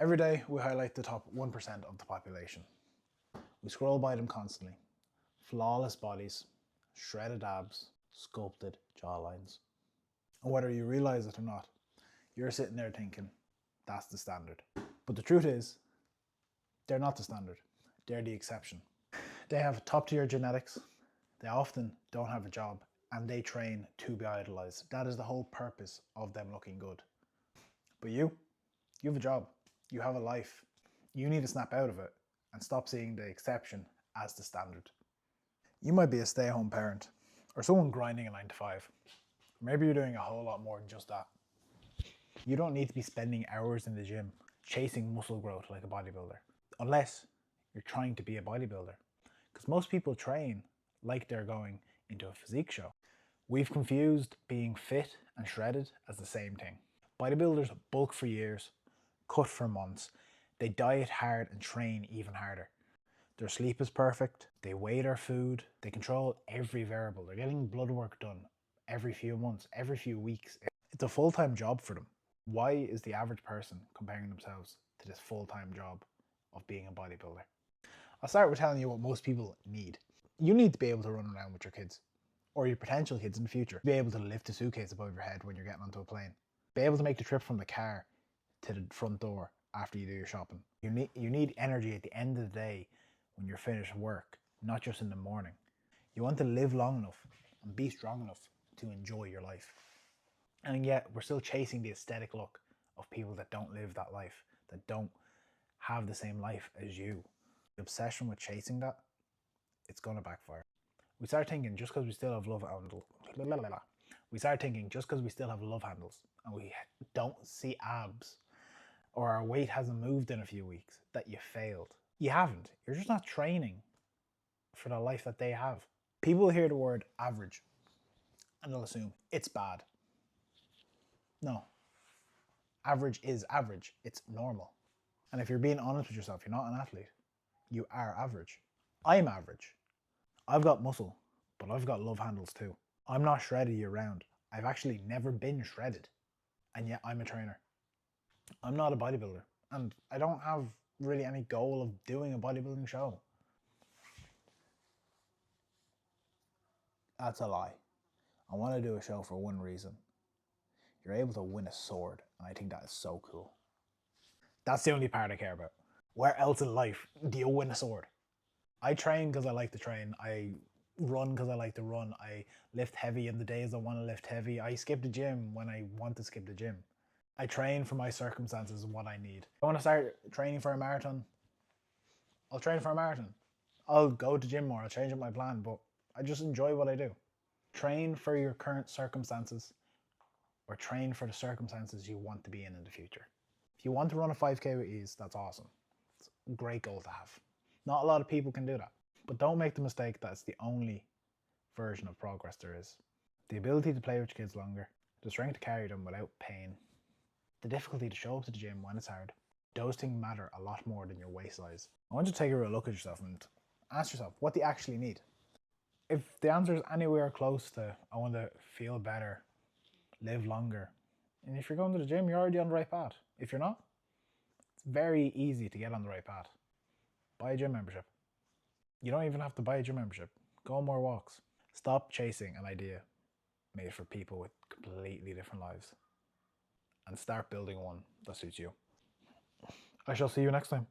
Every day we highlight the top 1% of the population. We scroll by them constantly. Flawless bodies, shredded abs, sculpted jawlines. And whether you realize it or not, you're sitting there thinking, that's the standard. But the truth is, they're not the standard. They're the exception. They have top tier genetics. They often don't have a job and they train to be idolized. That is the whole purpose of them looking good. But you have a job. You have a life. You need to snap out of it and stop seeing the exception as the standard. You might be a stay-at-home parent or someone grinding a 9 to 5. Maybe you're doing a whole lot more than just that. You don't need to be spending hours in the gym chasing muscle growth like a bodybuilder, unless you're trying to be a bodybuilder. Because most people train like they're going into a physique show. We've confused being fit and shredded as the same thing. Bodybuilders bulk for years, cut for months. They diet hard and train even harder. Their sleep is perfect. They weigh their food. They control every variable. They're getting blood work done every few months, every few weeks. It's a full-time job for them. Why is the average person comparing themselves to this full-time job of being a bodybuilder? I'll start with telling you what most people need. You need to be able to run around with your kids, or your potential kids in the future. Be able to lift a suitcase above your head when you're getting onto a plane. Be able to make the trip from the car to the front door after you do your shopping. You need energy at the end of the day when you're finished work, not just in the morning. You want to live long enough and be strong enough to enjoy your life. And yet we're still chasing the aesthetic look of people that don't live that life, that don't have the same life as you. The obsession with chasing that, it's going to backfire. We start thinking just because we still have love handles. We start thinking just because we still have love handles and we don't see abs or our weight hasn't moved in a few weeks that you failed. You haven't. You're just not training for the life that they have. People hear the word average and they'll assume it's bad. No. Average is average. It's normal. And if you're being honest with yourself, you're not an athlete. You are average. I'm average. I've got muscle, but I've got love handles too. I'm not shredded year round. I've actually never been shredded. And yet I'm a trainer. I'm not a bodybuilder. And I don't have really any goal of doing a bodybuilding show. That's a lie. I want to do a show for one reason. You're able to win a sword, and I think that is so cool. That's the only part I care about. Where else in life do you win a sword? I train because I like to train. I run because I like to run. I lift heavy in the days I want to lift heavy. I skip the gym when I want to skip the gym. I train for my circumstances and what I need. If I want to start training for a marathon, I'll train for a marathon. I'll go to gym more, I'll change up my plan, but I just enjoy what I do. Train for your current circumstances or train for the circumstances you want to be in the future. If you want to run a 5K with ease, that's awesome. It's a great goal to have. Not a lot of people can do that. But don't make the mistake that it's the only version of progress there is. The ability to play with your kids longer, the strength to carry them without pain, the difficulty to show up to the gym when it's hard. Those things matter a lot more than your waist size. I want you to take a real look at yourself and ask yourself, what do you actually need? If the answer is anywhere close to, I want to feel better, live longer, and if you're going to the gym, you're already on the right path. If you're not, it's very easy to get on the right path. Buy a gym membership. You don't even have to buy a gym membership. Go on more walks. Stop chasing an idea made for people with completely different lives and start building one that suits you. I shall see you next time.